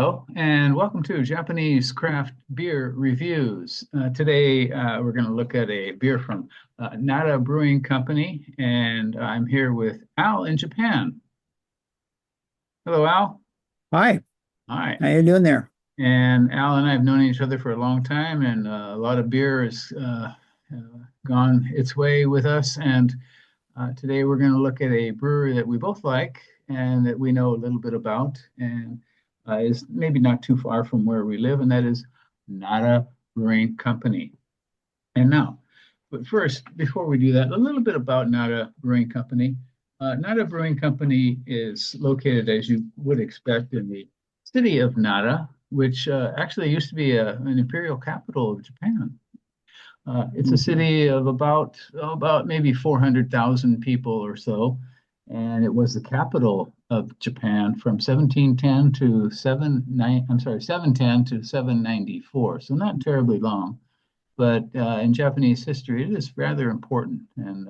Hello, and welcome to Japanese Craft Beer Reviews. Today, we're going to look at a beer from Nara Brewing Company, and I'm here with Al in Japan. Hello, Al. Hi, Hi. how you doing there? And Al and I have known each other for a long time, and a lot of beer has gone its way with us. And today, we're going to look at a brewery that we both like and that we know a little bit about, and is maybe not too far from where we live, and that is Nara Brewing Company. And now, but first, before we do that, a little bit about Nara Brewing Company. Nara Brewing Company is located, as you would expect, in the city of Nara, which actually used to be an imperial capital of Japan. It's a city of about maybe 400,000 people or so, and it was the capital of Japan from 1710 to 710 to 794. So not terribly long, but in Japanese history, it is rather important. And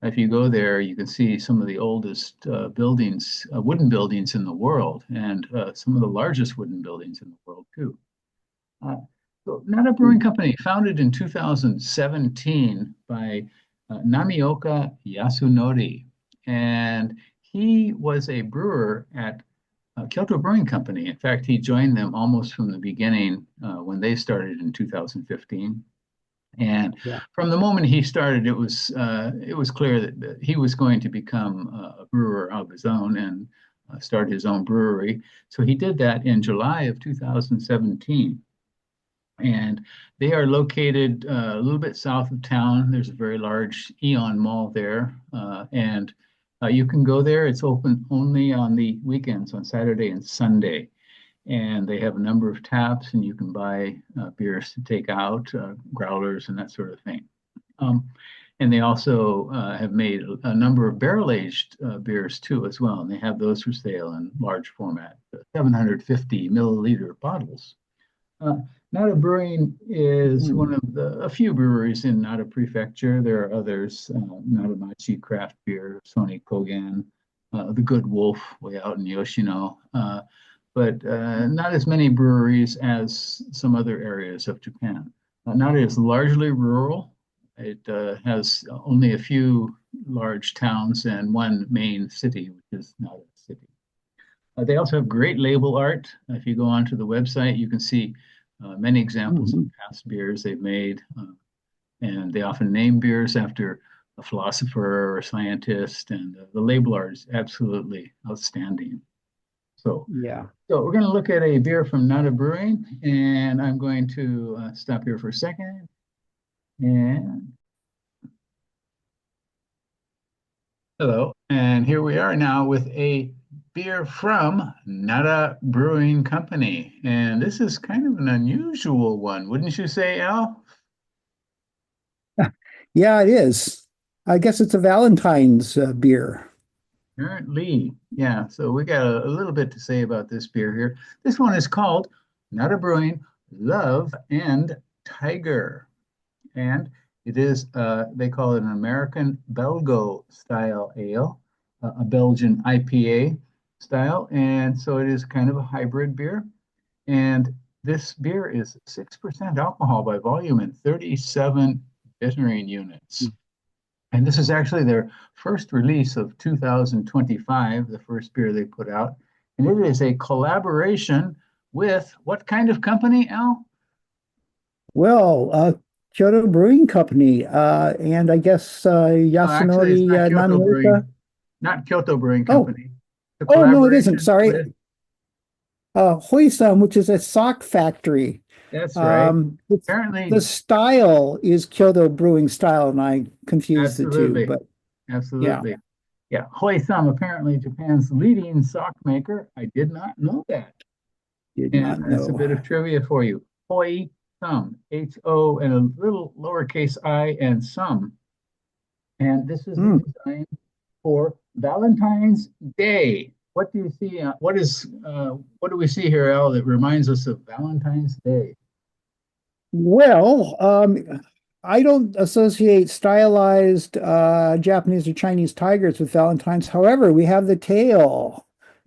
if you go there, you can see some of the oldest buildings, wooden buildings in the world, and some of the largest wooden buildings in the world too. So Nara Brewing Company, founded in 2017 by Namioka Yasunori, and he was a brewer at Kyoto Brewing Company. In fact, he joined them almost from the beginning when they started in 2015. And Yeah. from the moment he started, it was clear that he was going to become a brewer of his own and start his own brewery. So he did that in July of 2017. And they are located a little bit south of town. There's a very large Aeon Mall there, and you can go there. It's open only on the weekends, on Saturday and Sunday. And they have a number of taps, and you can buy beers to take out, growlers, and that sort of thing. And they also have made a number of barrel-aged beers too, as well. And they have those for sale in large format, 750 milliliter bottles. Nara Brewing is one of a few breweries in Nara Prefecture. There are others, Naramachi Craft Beer, Sony Kogen, the Good Wolf way out in Yoshino, but not as many breweries as some other areas of Japan. Nara is largely rural. It has only a few large towns and one main city, which is Nara City. They also have great label art. If you go onto the website, you can see many examples of past beers they've made, and they often name beers after a philosopher or a scientist, and the label art is absolutely outstanding. So, Yeah. so we're going to look at a beer from Nara Brewing, and I'm going to stop here for a second. And hello, and here we are now with a beer from Nara Brewing Company. And this is kind of an unusual one, wouldn't you say, Al? Yeah, it is. I guess it's a Valentine's beer. Currently, yeah. So we got a little bit to say about this beer here. This one is called Nara Brewing Love and Tiger. And it is, they call it an American Belgo style ale, a Belgian IPA style. And so it is kind of a hybrid beer. And this beer is 6% alcohol by volume and 37 bittering units. And this is actually their first release of 2025, the first beer they put out. And it is a collaboration with what kind of company, Al? Well, Kyoto Brewing Company, and I guess No, actually, it's Yasunori not Kyoto Namioka. Brewing, not Kyoto Brewing Oh, Company. The oh no, it isn't. collaboration Sorry. with, Hoysum, which is a sock factory. that's right. It's, Apparently, the style is Kyoto Brewing style, and I confused the two, absolutely, but yeah, absolutely. Yeah, Hoysum, apparently Japan's leading sock maker. I did not know that. did And not that's a know. bit of trivia for you. Hoysum, H-O and a little lowercase I and some. And this is the Mm. design for Valentine's Day. What do you see? What do we see here, Al, that reminds us of Valentine's Day? Well, I don't associate stylized Japanese or Chinese tigers with Valentine's. However, we have the tail.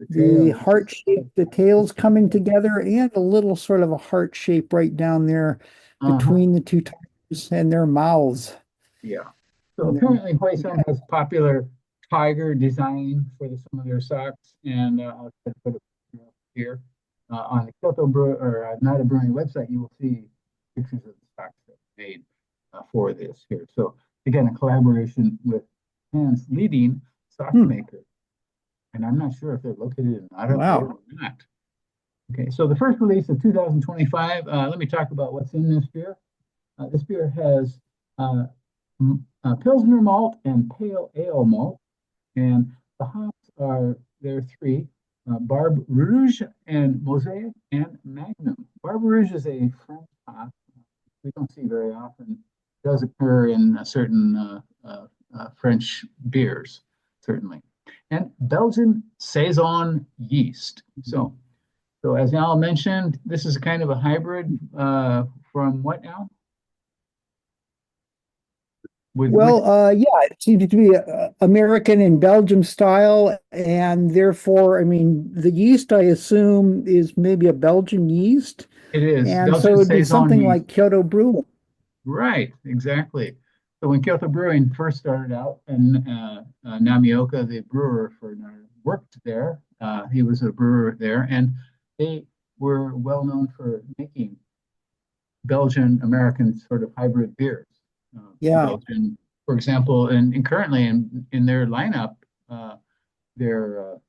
the heart shape, the tails coming together, and a little sort of a heart shape right down there between the two tigers and their mouths. Yeah. So apparently Huaisong has popular tiger design for some of their socks, and I'll try to put it here. On the Kyoto Nara Brewing website, you will see pictures of the socks that were made for this here. So again, a collaboration with Japan's leading sock maker. And I'm not sure if they're located in Nara or not. Okay, so the first release of 2025, let me talk about what's in this beer. This beer has Pilsner malt and pale ale malt. And the hops there are three, Barbe Rouge and Mosaic and Magnum. Barbe Rouge is a French hop we don't see very often. It does occur in certain French beers, certainly. And Belgian Saison yeast. So as Al mentioned, this is kind of a hybrid from what now? Yeah, it seems to be American and Belgium style, and therefore, I mean, the yeast, I assume, is maybe a Belgian yeast. It is. And Belgian so it'd be something yeast. like Kyoto Brewing. Right, exactly. So when Kyoto Brewing first started out, and Namioka, the brewer for worked there, he was a brewer there, and they were well known for making Belgian-American sort of hybrid beers. Belgian, for example, and currently in their lineup, their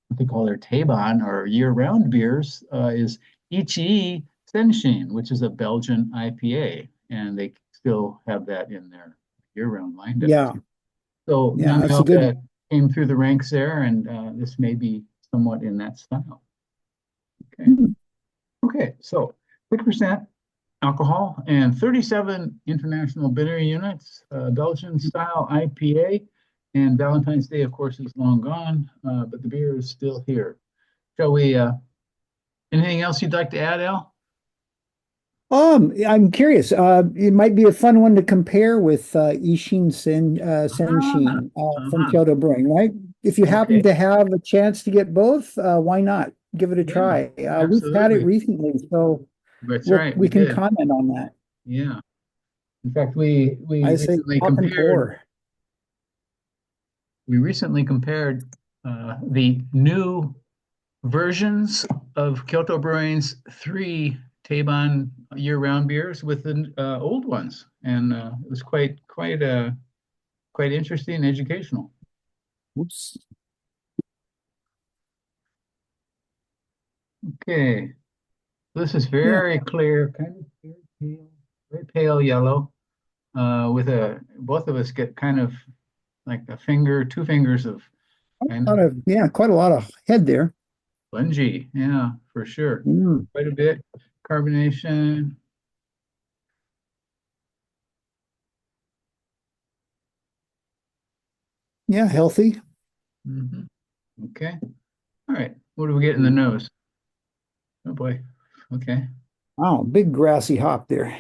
what they call their Taban or year-round beers is Ichi Senshin, which is a Belgian IPA, and they still have that in their year-round lineup. Yeah. So Namioka came through the ranks there, and this may be somewhat in that style. Okay. Okay, so 6% alcohol and 37 international bitter units, Belgian style IPA, and Valentine's Day, of course, is long gone, but the beer is still here. Shall we, anything else you'd like to add, Al? I'm curious. It might be a fun one to compare with Ishin Senshin from Kyoto Brewing, right? If you happen to have a chance to get both, why not? Give it a try. We've had it recently, so that's right. We can comment on that. Yeah. In fact, we recently compared the new versions of Kyoto Brewing's 3 Taban year-round beers with the old ones, and it was quite interesting and educational. Oops. Okay, this is very clear, kind of very pale yellow. With both of us get kind of like 2 fingers of quite a lot of head there. Spongy, yeah, for sure. Quite a bit carbonation. Yeah, healthy. Okay. All right. What do we get in the nose? Oh boy. Okay. Wow, big grassy hop there.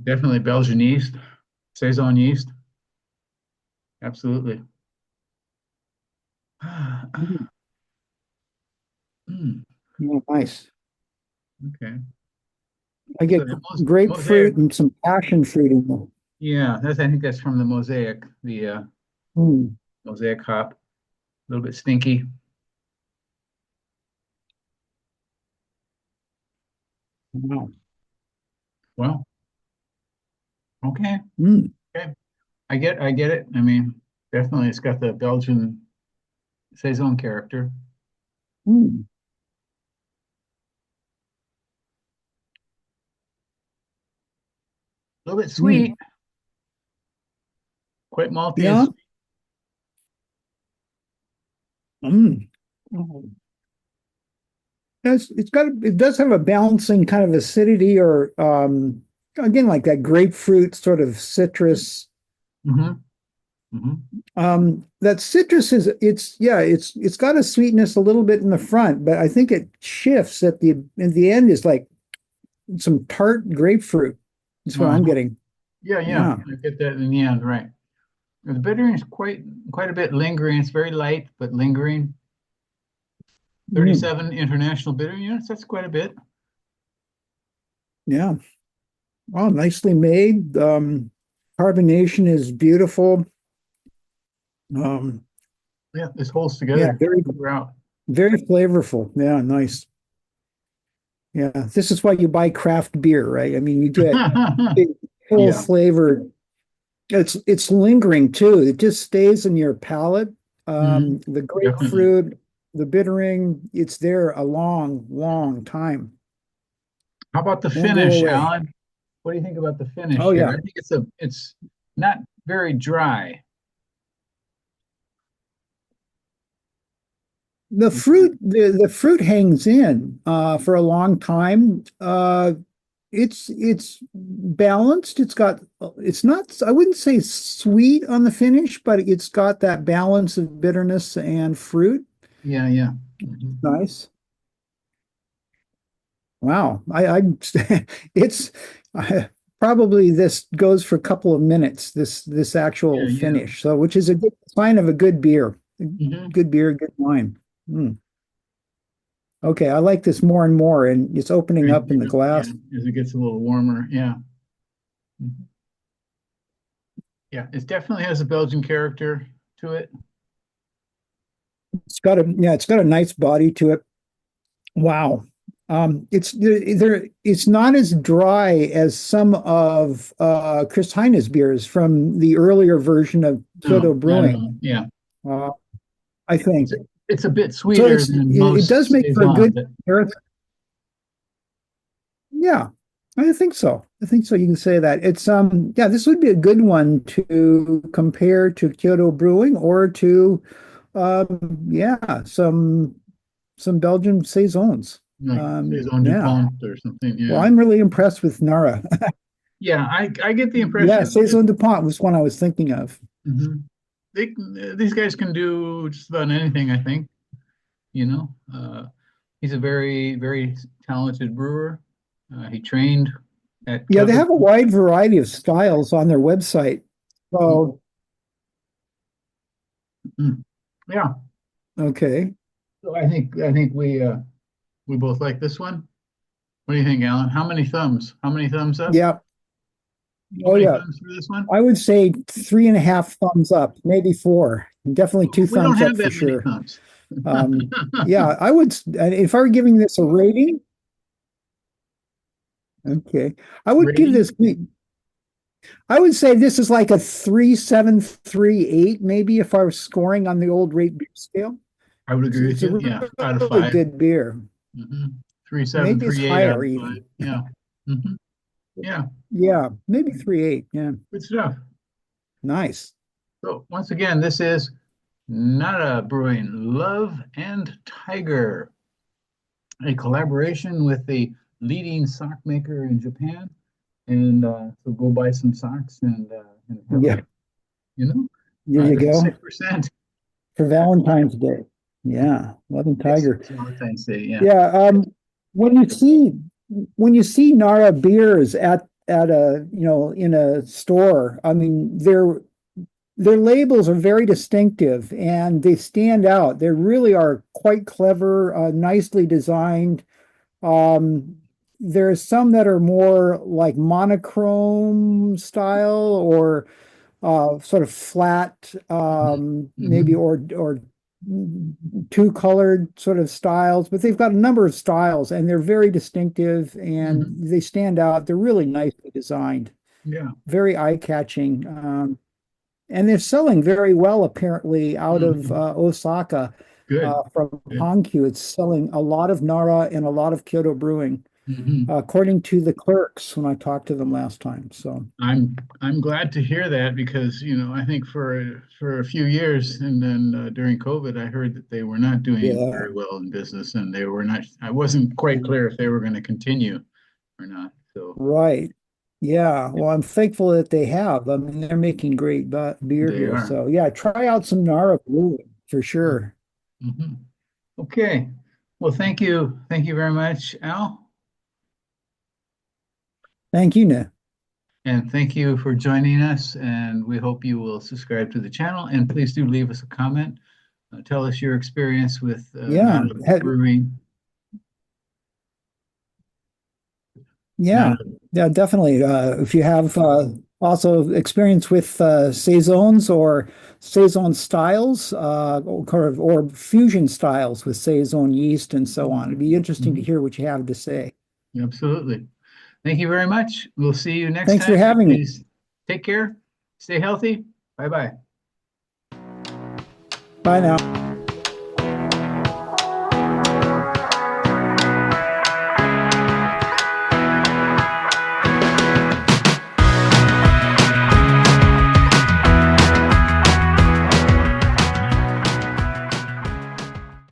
Definitely Belgian yeast, Saison yeast. Absolutely. Yeah, nice. Okay. I get grapefruit and some passion fruit in there. Yeah, I think that's from the Mosaic, the Mosaic hop. A little bit stinky. Wow. Well, okay. Okay. I get it. I mean, definitely it's got the Belgian Saison character. A little bit sweet. Quite malty. Yeah. It does have a balancing kind of acidity, or again, like that grapefruit sort of citrus. That citrus it's got a sweetness a little bit in the front, but I think it shifts in the end is like some tart grapefruit. That's what I'm getting. Yeah. I get that in the end, right? The bittering is quite a bit lingering. It's very light, but lingering. 37 international bitter units. That's quite a bit. Yeah. Well, nicely made. Carbonation is beautiful. Yeah, this holds together. Yeah, very flavorful. Yeah, nice. Yeah, this is why you buy craft beer, right? I mean, you get full flavor. It's lingering too. It just stays in your palate. The grapefruit, the bittering, it's there a long, long time. How about the finish, Alan? What do you think about the finish here? Yeah. I think it's not very dry. The fruit hangs in for a long time. It's balanced. It's not, I wouldn't say sweet on the finish, but it's got that balance of bitterness and fruit. Yeah, yeah. Nice. Wow. It's probably this goes for a couple of minutes, this actual finish. So, which is a good sign of a good beer. Good beer, good wine. Okay, I like this more and more, and it's opening up in the glass. As it gets a little warmer, yeah. Yeah, it definitely has a Belgian character to it. It's got a nice body to it. Wow. It's not as dry as some of Chris Heine's beers from the earlier version of Kyoto Brewing. Yeah. I think it's a bit sweeter than most. It does make for a good comparison. Yeah, I think so. I think so. You can say that. It's this would be a good one to compare to Kyoto Brewing or to some Belgian saisons. Saison du Pont or something. Yeah. Well, I'm really impressed with Nara. Yeah, I get the impression. Yeah, Saison du Pont was one I was thinking of. These guys can do just about anything, I think. He's a very, very talented brewer. He trained at they have a wide variety of styles on their website. So yeah. Okay. So I think we both like this one. What do you think, Alan? How many thumbs? How many thumbs up? Yeah. Thumbs for this one? I would say 3.5 thumbs up, maybe 4. Definitely 2 thumbs up for sure. I would, if I were giving this a rating. Okay. I would give this, I would say this is like a 3.738, maybe if I was scoring on the old rate beer scale. I would agree with you. Yeah, out of 5. Good beer. 3.738. Maybe it's higher even. Yeah. Yeah. Yeah, maybe 3.8. Yeah. Good stuff. Nice. So once again, this is Nara Brewing Love and Tiger, a collaboration with the leading sock maker in Japan. And so go buy some socks and there you go. 6% for Valentine's Day. Yeah, Love and Tiger. Valentine's Day. Yeah. Yeah. When you see Nara beers at a in a store, I mean their labels are very distinctive and they stand out. They really are quite clever, nicely designed. There's some that are more like monochrome style or sort of flat, maybe or two-colored sort of styles, but they've got a number of styles and they're very distinctive and they stand out. They're really nicely designed. Yeah. Very eye-catching. And they're selling very well, apparently, out of Osaka. Good. From Hankyu. It's selling a lot of Nara and a lot of Kyoto Brewing, according to the clerks when I talked to them last time. So I'm glad to hear that because I think for a few years and then during COVID I heard that they were not doing very well in business and they were not. I wasn't quite clear if they were going to continue or not. So right. Yeah, well, I'm thankful that they have. I mean, they're making great beer here. So yeah, try out some Nara Brewing for sure. Okay. Well, thank you. Thank you very much, Al. Thank you, Nick. And thank you for joining us. And we hope you will subscribe to the channel. And please do leave us a comment. tell us your experience with Yeah. brewing. Yeah, yeah, definitely. If you have also experience with saisons or saison styles, or fusion styles with saison yeast and so on, it'd be interesting to hear what you have to say. Absolutely. Thank you very much. We'll see you next Thanks time. for having me. Please take care. Stay healthy. Bye-bye. Bye now.